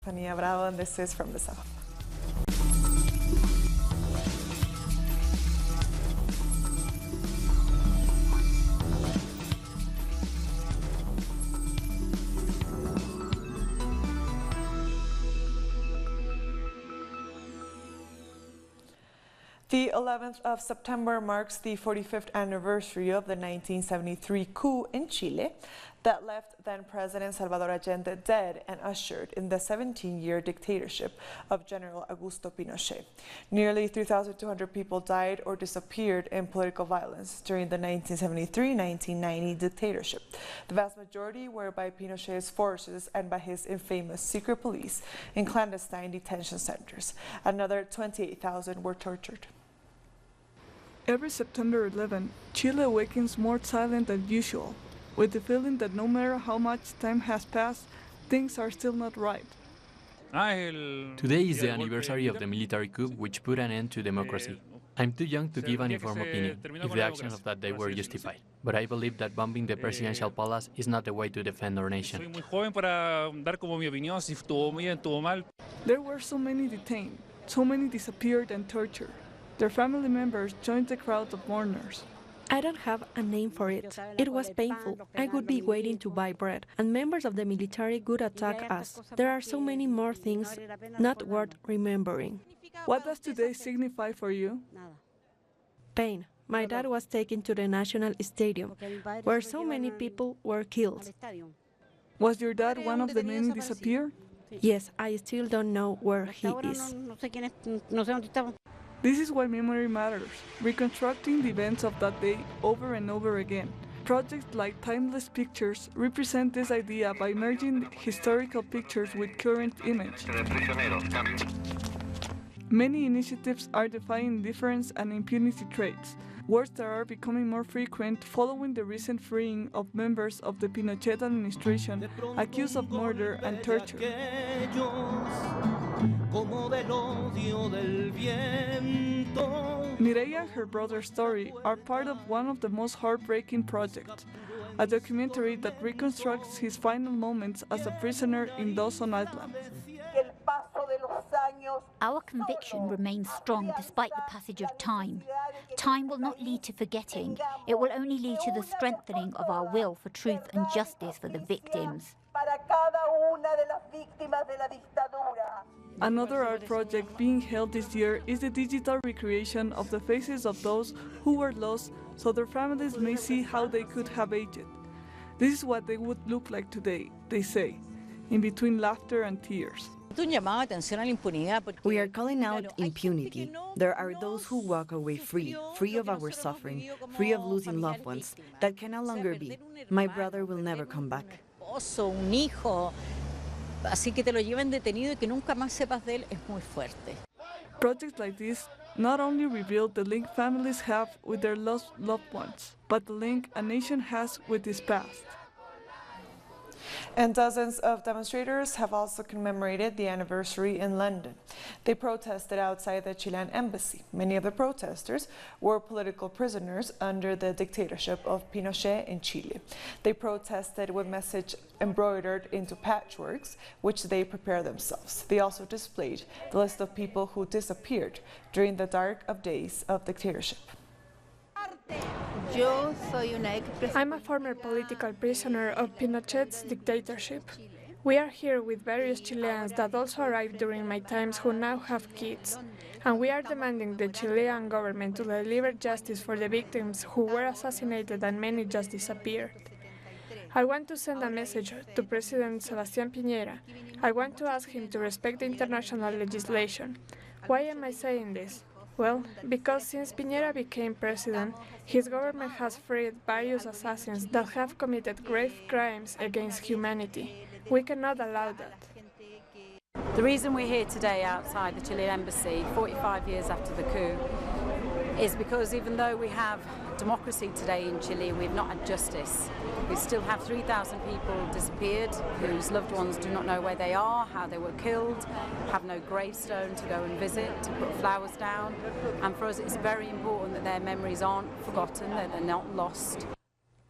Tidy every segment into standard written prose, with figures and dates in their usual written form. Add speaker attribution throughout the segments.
Speaker 1: Estefanía Bravo, and this is From the South. The 11th of September marks the 45th anniversary of the 1973 coup in Chile that left then-President Salvador Allende dead and ushered in the 17-year dictatorship of General Augusto Pinochet. Nearly 3,200 people died or disappeared in political violence during the 1973-1990 dictatorship. The vast majority were by Pinochet's forces and by his infamous secret police in clandestine detention centers. Another 28,000 were tortured.
Speaker 2: Every September 11, Chile awakens more silent than usual, with the feeling that no matter how much time has passed, things are still not right.
Speaker 3: Today is the anniversary of the military coup which put an end to democracy. I'm too young to give an informed opinion if the actions of that day were justified, but I believe that bombing the presidential palace is not the way to defend our nation.
Speaker 2: There were so many detained, so many disappeared and tortured. Their family members joined the crowd of mourners.
Speaker 4: I don't have a name for it. It was painful. I would be waiting to buy bread, and members of the military would attack us. There are so many more things not worth remembering.
Speaker 2: What does today signify for you?
Speaker 4: Pain. My dad was taken to the National Stadium, where so many people were killed.
Speaker 2: Was your dad one of the many disappeared?
Speaker 4: Yes, I still don't know where he is.
Speaker 2: This is why memory matters, reconstructing the events of that day over and over again. Projects like Timeless Pictures represent this idea by merging historical pictures with current image. Many initiatives are defying indifference and impunity traits, words that are becoming more frequent following the recent freeing of members of the Pinochet administration accused of murder and torture. Mireia and her brother's story are part of one of the most heartbreaking projects, a documentary that reconstructs his final moments as a prisoner in Dawson Island.
Speaker 5: Our conviction remains strong despite the passage of time. Time will not lead to forgetting. It will only lead to the strengthening of our will for truth and justice for the victims.
Speaker 2: Another art project being held this year is the digital recreation of the faces of those who were lost so their families may see how they could have aged. This is what they would look like today, they say, in between laughter and tears.
Speaker 6: We are calling out impunity. There are those who walk away free of our suffering, free of losing loved ones. That can no longer be. My brother will never come back.
Speaker 2: Projects like this not only reveal the link families have with their lost loved ones, but the link a nation has with its past.
Speaker 1: And dozens of demonstrators have also commemorated the anniversary in London. They protested outside the Chilean embassy. Many of the protesters were political prisoners under the dictatorship of Pinochet in Chile. They protested with messages embroidered into patchworks, which they prepared themselves. They also displayed the list of people who disappeared during the dark days of dictatorship.
Speaker 7: I'm a former political prisoner of Pinochet's dictatorship. We are here with various Chileans that also arrived during my times who now have kids, and we are demanding the Chilean government to deliver justice for the victims who were assassinated and many just disappeared. I want to send a message to President Sebastián Piñera. I want to ask him to respect the international legislation. Why am I saying this? Well, because since Piñera became president, his government has freed various assassins that have committed grave crimes against humanity. We cannot allow that.
Speaker 8: The reason we're here today outside the Chilean embassy, 45 years after the coup, is because even though we have democracy today in Chile, we've not had justice. We still have 3,000 people disappeared whose loved ones do not know where they are, how they were killed, have no gravestone to go and visit, to put flowers down. And for us it's very important that their memories aren't forgotten, that they're not lost.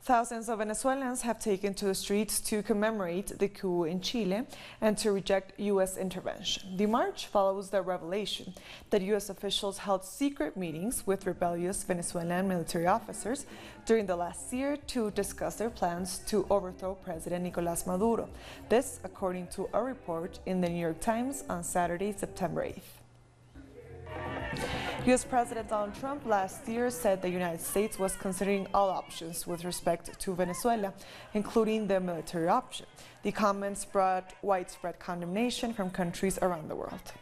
Speaker 1: Thousands of Venezuelans have taken to the streets to commemorate the coup in Chile and to reject U.S. intervention. The march follows the revelation that U.S. officials held secret meetings with rebellious Venezuelan military officers during the last year to discuss their plans to overthrow President Nicolás Maduro. This, according to a report in the New York Times on Saturday, September 8th. U.S. President Donald Trump last year said the United States was considering all options with respect to Venezuela, including the military option. The comments brought widespread condemnation from countries around the world.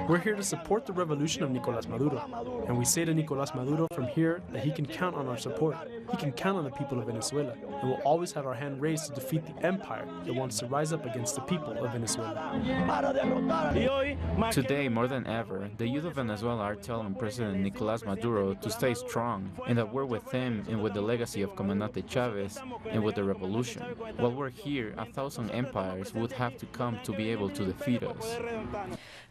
Speaker 9: We're here to support the revolution of Nicolás Maduro, and we say to Nicolás Maduro from here that he can count on our support. He can count on the people of Venezuela, and we'll always have our hand raised to defeat the empire that wants to rise up against the people of Venezuela.
Speaker 10: Today, more than ever, the youth of Venezuela are telling President Nicolás Maduro to stay strong, and that we're with him and with the legacy of Comandante Chávez and with the revolution. While we're here, 1,000 empires would have to come to be able to defeat us.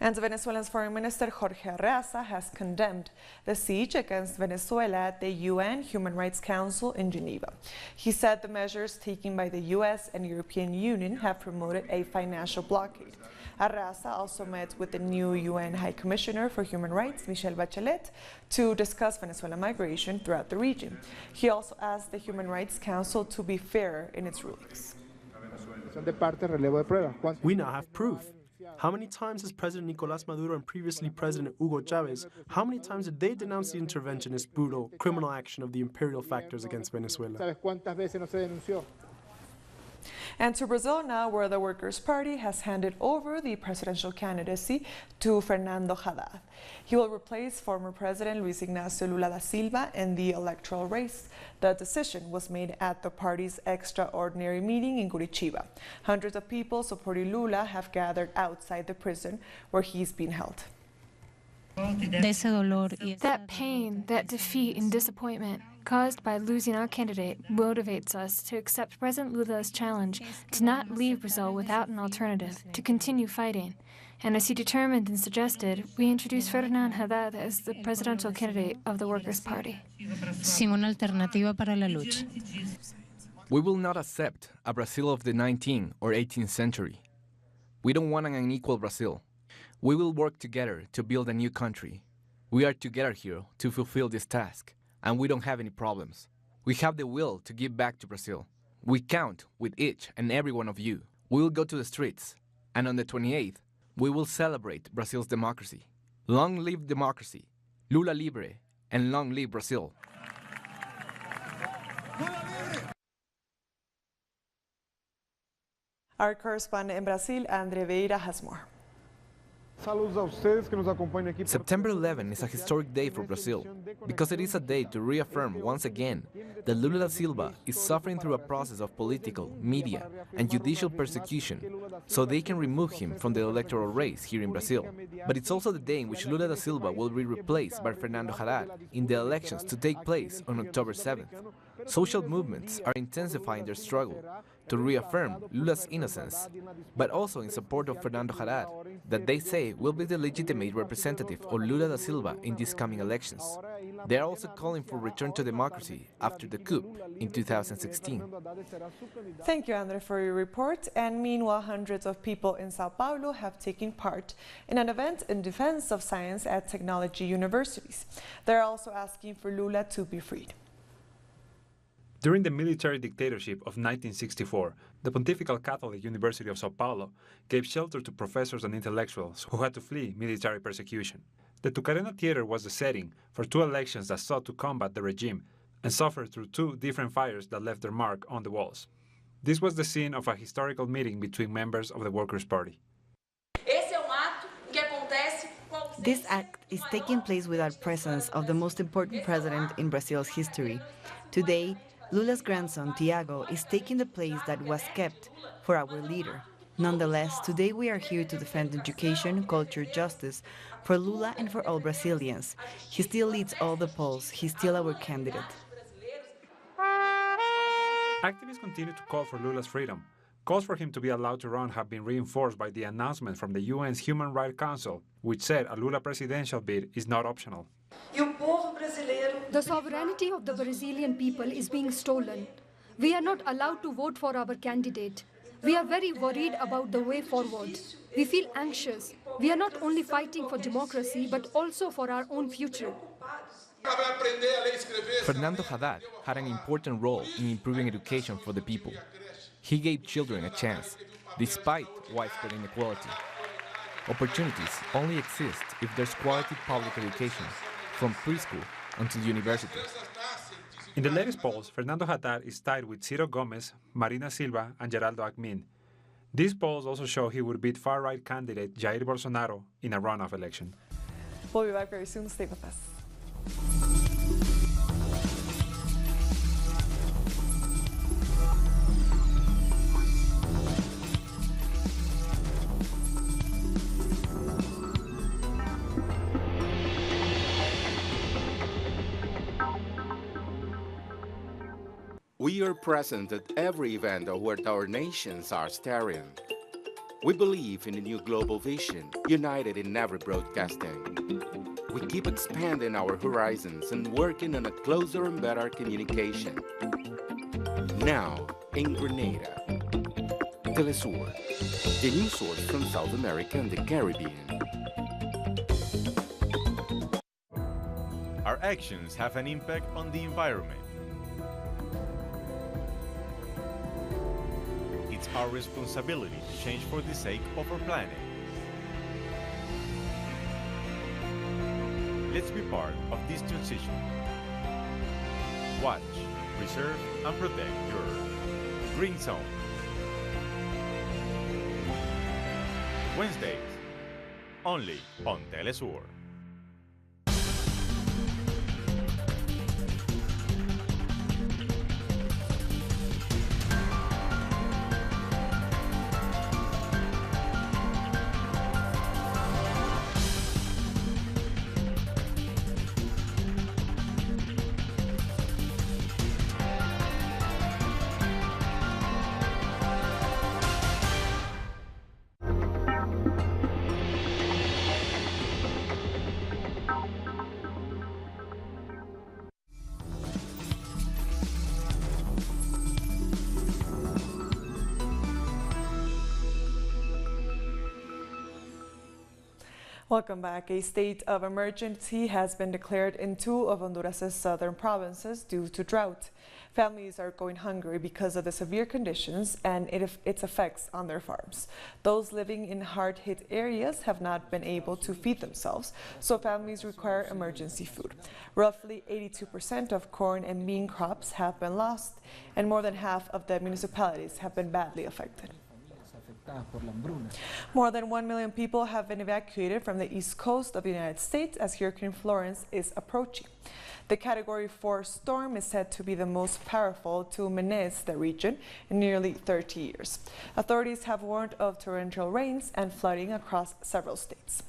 Speaker 1: And Venezuela's Foreign Minister Jorge Arreaza has condemned the siege against Venezuela at the UN Human Rights Council in Geneva. He said the measures taken by the US and European Union have promoted a financial blockade. Arreaza also met with the new UN High Commissioner for Human Rights, Michelle Bachelet, to discuss Venezuelan migration throughout the region. He also asked the Human Rights Council to be fair in its rulings.
Speaker 9: We now have proof. How many times has President Nicolás Maduro and previously President Hugo Chávez, how many times did they denounce the interventionist, brutal, criminal action of the imperial factors against Venezuela?
Speaker 1: And to Brazil now, where the Workers' Party has handed over the presidential candidacy to Fernando Haddad. He will replace former President Luiz Inácio Lula da Silva in the electoral race. The decision was made at the party's extraordinary meeting in Curitiba. Hundreds of people supporting Lula have gathered outside the prison where he's been held.
Speaker 11: That pain, that defeat and disappointment caused by losing our candidate motivates us to accept President Lula's challenge to not leave Brazil without an alternative, to continue fighting. And as he determined and suggested, we introduced Fernando Haddad as the presidential candidate of the Workers' Party.
Speaker 12: We will not accept a Brazil of the 19th or 18th century. We don't want an unequal Brazil. We will work together to build a new country. We are together here to fulfill this task, and we don't have any problems. We have the will to give back to Brazil. We count with each and every one of you. We will go to the streets, and on the 28th, we will celebrate Brazil's democracy. Long live democracy, Lula libre, and long live Brazil.
Speaker 1: Our correspondent in Brazil, Andre Veira, has more.
Speaker 12: September 11 is a historic day for Brazil because it is a day to reaffirm once again that Lula da Silva is suffering through a process of political, media, and judicial persecution so they can remove him from the electoral race here in Brazil. But it's also the day in which Lula da Silva will be replaced by Fernando Haddad in the elections to take place on October 7th. Social movements are intensifying their struggle to reaffirm Lula's innocence, but also in support of Fernando Haddad, that they say will be the legitimate representative of Lula da Silva in these coming elections. They are also calling for return to democracy after the coup in 2016.
Speaker 1: Thank you, Andre, for your report. And meanwhile, hundreds of people in Sao Paulo have taken part in an event in defense of science at technology universities. They're also asking for Lula to be freed.
Speaker 13: During the military dictatorship of 1964, the Pontifical Catholic University of Sao Paulo gave shelter to professors and intellectuals who had to flee military persecution. The Tucarena Theater was the setting for two elections that sought to combat the regime and suffered through two different fires that left their mark on the walls. This was the scene of a historical meeting between members of the Workers' Party.
Speaker 6: This act is taking place without presence of the most important president in Brazil's history. Today, Lula's grandson, Tiago, is taking the place that was kept for our leader. Nonetheless, today we are here to defend education, culture, justice for Lula and for all Brazilians. He still leads all the polls. He's still our candidate.
Speaker 13: Activists continue to call for Lula's freedom. Calls for him to be allowed to run have been reinforced by the announcement from the UN's Human Rights Council, which said a Lula presidential bid is not optional.
Speaker 14: E o povo brasileiro The sovereignty of the Brazilian people is being stolen. We are not allowed to vote for our candidate. We are very worried about the way forward. We feel anxious. We are not only fighting for democracy, but also for our own future.
Speaker 12: Fernando Haddad had an important role in improving education for the people. He gave children a chance, despite widespread inequality. Opportunities only exist if there's quality public education, from preschool until university.
Speaker 13: In the latest polls, Fernando Haddad is tied with Ciro Gomez, Marina Silva, and Geraldo Acmin. These polls also show he would beat far-right candidate Jair Bolsonaro in a runoff election.
Speaker 1: We'll be back very soon. Stay with us.
Speaker 15: We are present at every event where our nations are staring. We believe in a new global vision, united in every broadcasting. We keep expanding our horizons and working on a closer and better communication. Now, in Grenada, Telesur, the news source from South America and the Caribbean.
Speaker 16: Our actions have an impact on the environment. It's our responsibility to change for the sake of our planet. Let's be part of this transition. Watch, preserve, and protect your Green Zone. Wednesdays, only on Telesur.
Speaker 1: Welcome back. A state of emergency has been declared in 2 of Honduras's southern provinces due to drought. Families are going hungry because of the severe conditions and its effects on their farms. Those living in hard-hit areas have not been able to feed themselves, so families require emergency food. Roughly 82% of corn and bean crops have been lost, and more than half of the municipalities have been badly affected. More than 1 million people have been evacuated from the east coast of the United States as Hurricane Florence is approaching. The Category 4 storm is said to be the most powerful to menace the region in nearly 30 years. Authorities have warned of torrential rains and flooding across several states.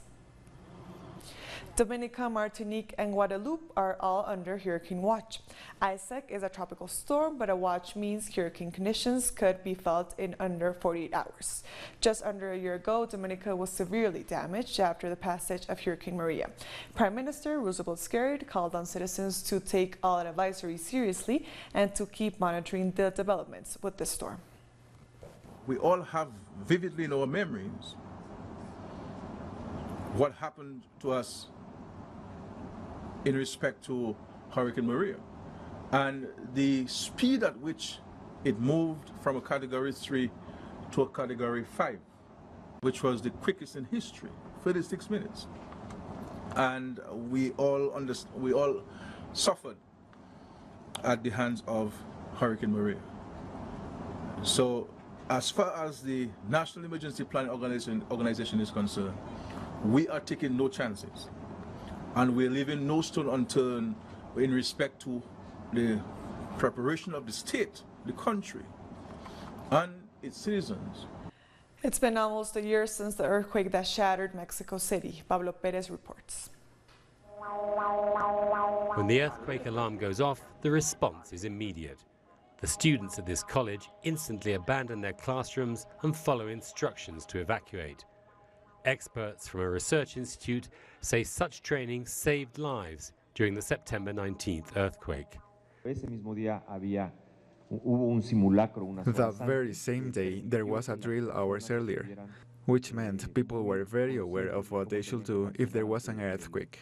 Speaker 1: Dominica, Martinique, and Guadeloupe are all under hurricane watch. Isaac is a tropical storm, but a watch means hurricane conditions could be felt in under 48 hours. Just under a year ago, Dominica was severely damaged after the passage of Hurricane Maria. Prime Minister Roosevelt Skerrit called on citizens to take all advisories seriously and to keep monitoring the developments with this storm.
Speaker 17: We all have vividly in our memories what happened to us in respect to Hurricane Maria and the speed at which it moved from a Category 3 to a Category 5, which was the quickest in history, 36 minutes. And we all suffered at the hands of Hurricane Maria. So as far as the National Emergency Planning Organization is concerned, we are taking no chances. And we're leaving no stone unturned in respect to the preparation of the state, the country, and its citizens.
Speaker 1: It's been almost a year since the earthquake that shattered Mexico City. Pablo Perez reports.
Speaker 18: When the earthquake alarm goes off, the response is immediate. The students at this college instantly abandon their classrooms and follow instructions to evacuate. Experts from a research institute say such training saved lives during the September 19th earthquake.
Speaker 19: That very same day, there was a drill hours earlier, which meant people were very aware of what they should do if there was an earthquake.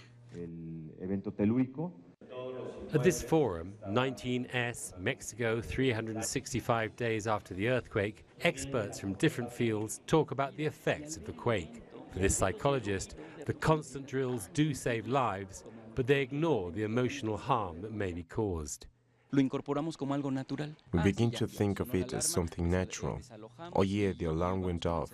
Speaker 18: At this forum, 19S, Mexico, 365 days after the earthquake, experts from different fields talk about the effects of the quake. For this psychologist, the constant drills do save lives, but they ignore the emotional harm that may be caused.
Speaker 20: We begin to think of it as something natural. Oh yeah, the alarm went off.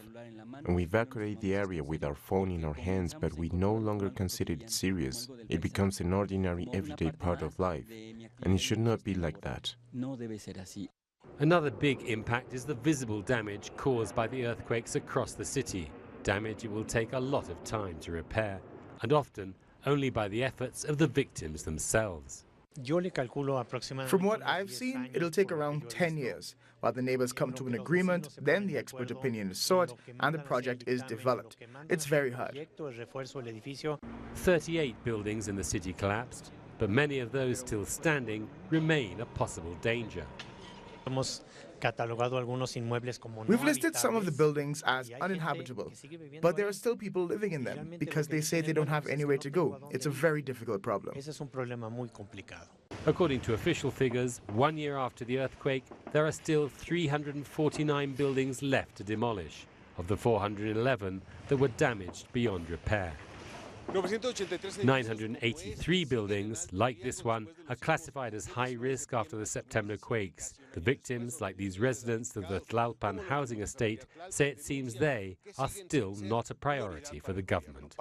Speaker 20: And we evacuate the area with our phone in our hands, but we no longer consider it serious. It becomes an ordinary, everyday part of life. And it should not be like that.
Speaker 18: Another big impact is the visible damage caused by the earthquakes across the city. Damage it will take a lot of time to repair, and often only by the efforts of the victims themselves.
Speaker 21: From what I've seen, it'll take around 10 years, while the neighbors come to an agreement, then the expert opinion is sought, and the project is developed. It's very hard.
Speaker 18: 38 buildings in the city collapsed, but many of those still standing remain a possible danger.
Speaker 21: We've listed some of the buildings as uninhabitable, but there are still people living in them because they say they don't have anywhere to go. It's a very difficult problem.
Speaker 18: According to official figures, 1 year after the earthquake, there are still 349 buildings left to demolish, of the 411 that were damaged beyond repair. 983 buildings, like this one, are classified as high risk after the September quakes. The victims, like these residents of the Tlalpan housing estate, say it seems they are still not a priority for the government.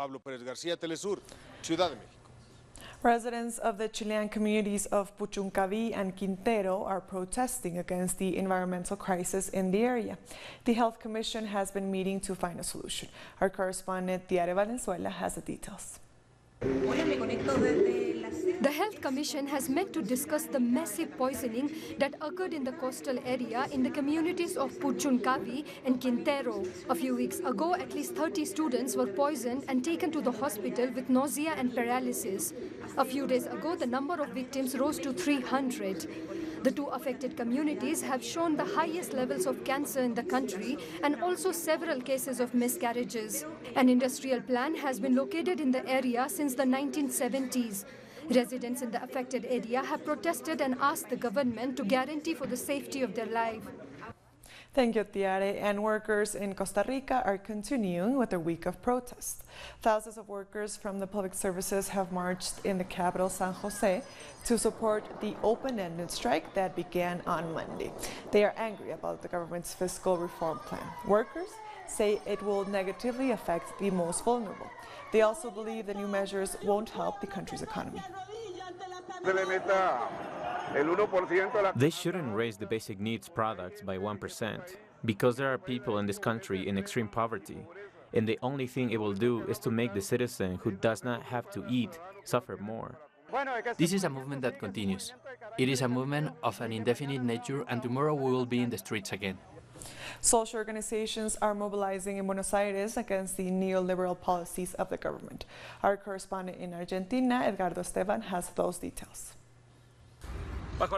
Speaker 1: Residents of the Chilean communities of Puchuncaví and Quintero are protesting against the environmental crisis in the area. The Health Commission has been meeting to find a solution. Our correspondent, Tiare Valenzuela, has the details.
Speaker 14: The Health Commission has met to discuss the massive poisoning that occurred in the coastal area in the communities of Puchuncaví and Quintero. A few weeks ago, at least 30 students were poisoned and taken to the hospital with nausea and paralysis. A few days ago, the number of victims rose to 300. The two affected communities have shown the highest levels of cancer in the country and also several cases of miscarriages. An industrial plant has been located in the area since the 1970s. Residents in the affected area have protested and asked the government to guarantee for the safety of their life.
Speaker 1: Thank you, Tiare. And workers in Costa Rica are continuing with their week of protest. Thousands of workers from the public services have marched in the capital, San Jose, to support the open-ended strike that began on Monday. They are angry about the government's fiscal reform plan. Workers say it will negatively affect the most vulnerable. They also believe the new measures won't help the country's economy.
Speaker 10: They shouldn't raise the basic needs products by 1%, because there are people in this country in extreme poverty, and the only thing it will do is to make the citizen who does not have to eat suffer more.
Speaker 3: This is a movement that continues. It is a movement of an indefinite nature, and tomorrow we will be in the streets again.
Speaker 1: Social organizations are mobilizing in Buenos Aires against the neoliberal policies of the government. Our correspondent in Argentina, Edgardo Esteban, has those details.
Speaker 22: No to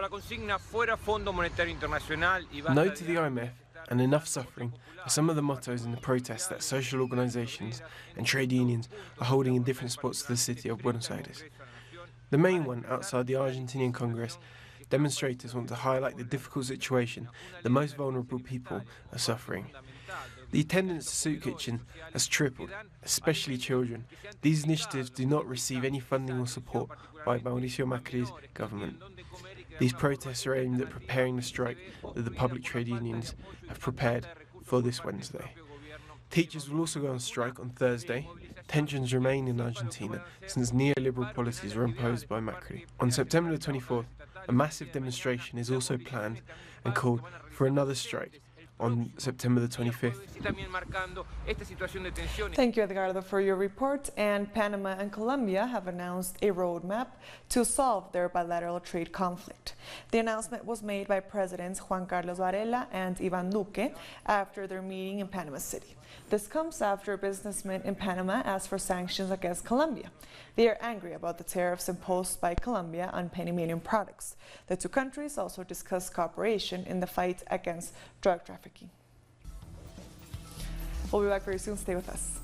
Speaker 22: the IMF and enough suffering are some of the mottos in the protests that social organizations and trade unions are holding in different spots of the city of Buenos Aires. The main one outside the Argentinian Congress, demonstrators want to highlight the difficult situation the most vulnerable people are suffering. The attendance to Soup Kitchen has tripled, especially children. These initiatives do not receive any funding or support by Mauricio Macri's government. These protests are aimed at preparing the strike that the public trade unions have prepared for this Wednesday. Teachers will also go on strike on Thursday. Tensions remain in Argentina since neoliberal policies were imposed by Macri. On September the 24th, a massive demonstration is also planned and called for another strike on September the 25th.
Speaker 1: Thank you, Edgardo, for your report. And Panama and Colombia have announced a roadmap to solve their bilateral trade conflict. The announcement was made by Presidents Juan Carlos Varela and Iván Duque after their meeting in Panama City. This comes after businessmen in Panama asked for sanctions against Colombia. They are angry about the tariffs imposed by Colombia on Panamanian products. The two countries also discussed cooperation in the fight against drug trafficking. We'll be back very soon. Stay with us.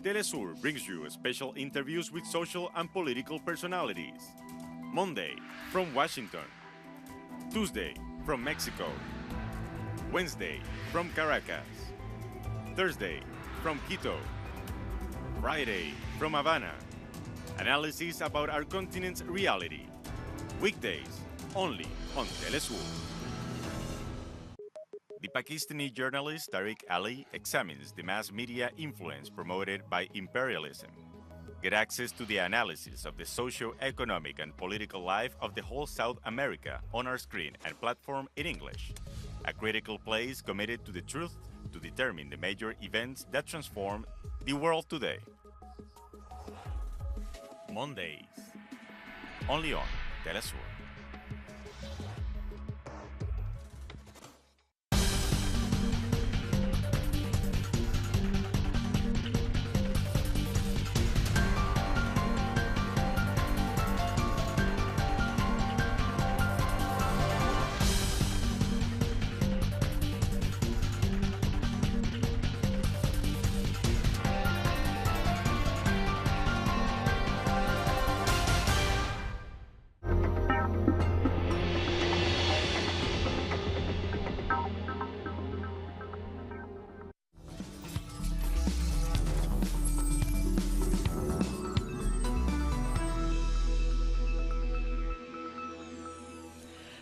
Speaker 16: Telesur brings you special interviews with social and political personalities. Monday, from Washington. Tuesday, from Mexico. Wednesday, from Caracas. Thursday, from Quito. Friday, from Havana. Analysis about our continent's reality. Weekdays, only on Telesur. The Pakistani journalist Tariq Ali examines the mass media influence promoted by imperialism. Get access to the analysis of the socio-economic and political life of the whole South America on our screen and platform in English. A critical place committed to the truth to determine the major events that transform the world today. Mondays, only on Telesur.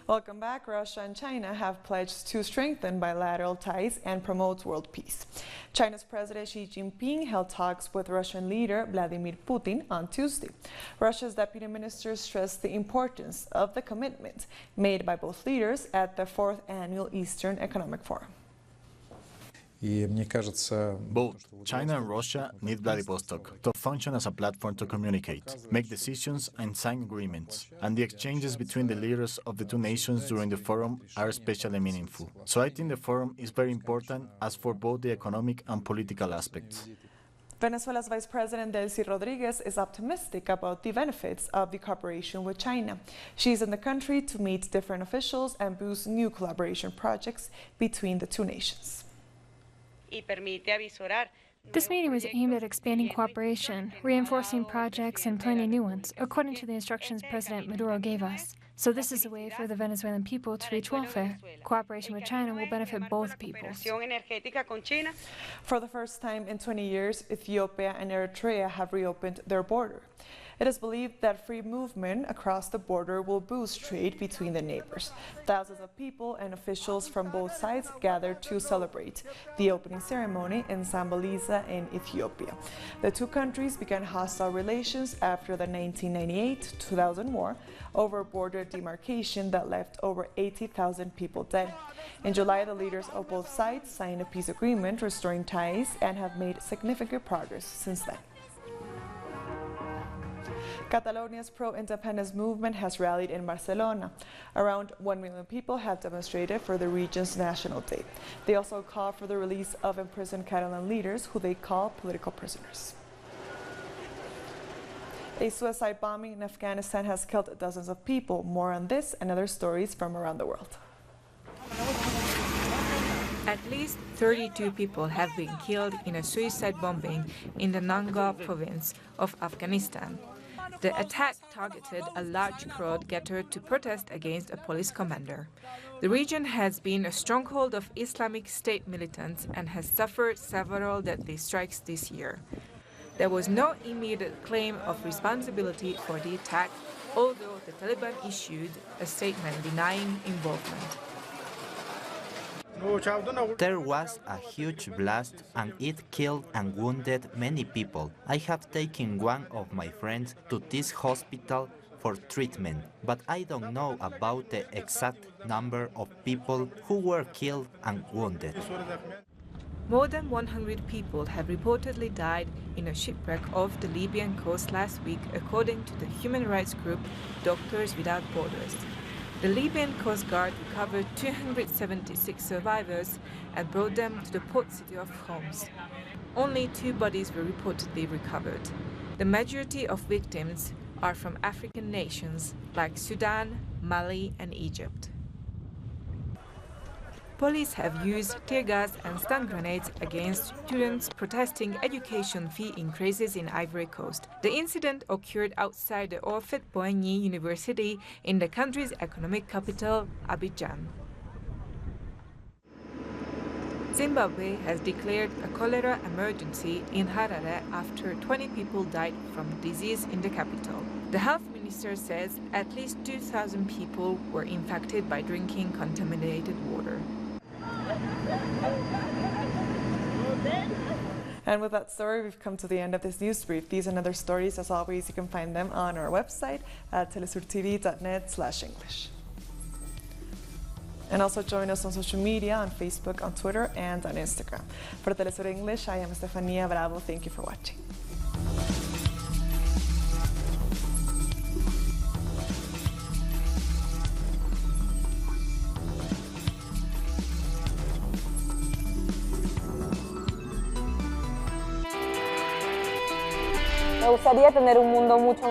Speaker 1: Welcome back. Russia and China have pledged to strengthen bilateral ties and promote world peace. China's President Xi Jinping held talks with Russian leader Vladimir Putin on Tuesday. Russia's deputy minister stressed the importance of the commitment made by both leaders at the 4th Annual Eastern Economic Forum.
Speaker 4: Both China and Russia need Vladivostok to function as a platform to communicate, make decisions and sign agreements, and the exchanges between the leaders of the two nations during the forum are especially meaningful. So I think the forum is very important as for both the economic and political aspects.
Speaker 1: Venezuela's Vice President Delcy Rodriguez is optimistic about the benefits of the cooperation with China. She's in the country to meet different officials and boost new collaboration projects between the two nations.
Speaker 11: This meeting was aimed at expanding cooperation, reinforcing projects, and planning new ones, according to the instructions President Maduro gave us. So this is a way for the Venezuelan people to reach welfare. Cooperation with China will benefit both peoples.
Speaker 1: For the first time in 20 years, Ethiopia and Eritrea have reopened their border. It is believed that free movement across the border will boost trade between the neighbors. Thousands of people and officials from both sides gathered to celebrate the opening ceremony in Zambaliza in Ethiopia. The two countries began hostile relations after the 1998-2000 war over border demarcation that left over 80,000 people dead. In July, the leaders of both sides signed a peace agreement restoring ties and have made significant progress since then. Catalonia's pro-independence movement has rallied in Barcelona. Around 1 million people have demonstrated for the region's National Day. They also call for the release of imprisoned Catalan leaders who they call political prisoners. A suicide bombing in Afghanistan has killed dozens of people. More on this and other stories from around the world.
Speaker 5: At least 32 people have been killed in a suicide bombing in the Nangarhar province of Afghanistan. The attack targeted a large crowd gathered to protest against a police commander. The region has been a stronghold of Islamic State militants and has suffered several deadly strikes this year. There was no immediate claim of responsibility for the attack, although the Taliban issued a statement denying involvement.
Speaker 23: There was a huge blast and it killed and wounded many people. I have taken one of my friends to this hospital for treatment, but I don't know about the exact number of people who were killed and wounded.
Speaker 5: More than 100 people have reportedly died in a shipwreck off the Libyan coast last week, according to the human rights group Doctors Without Borders. The Libyan Coast Guard recovered 276 survivors and brought them to the port city of Homs. Only 2 bodies were reportedly recovered. The majority of victims are from African nations like Sudan, Mali, and Egypt. Police have used tear gas and stun grenades against students protesting education fee increases in Ivory Coast. The incident occurred outside the Houphouët-Boigny University in the country's economic capital, Abidjan. Zimbabwe has declared a cholera emergency in Harare after 20 people died from the disease in the capital. The health minister says at least 2,000 people were infected by drinking contaminated water.
Speaker 1: And with that story, we've come to the end of this news brief. These and other stories, as always, you can find them on our website at telesurtv.net/English. And also join us on social media, on Facebook, on Twitter, and on Instagram. For Telesur English, I am Estefania Bravo. Thank you for watching.
Speaker 2: Me gustaría tener un mundo mucho más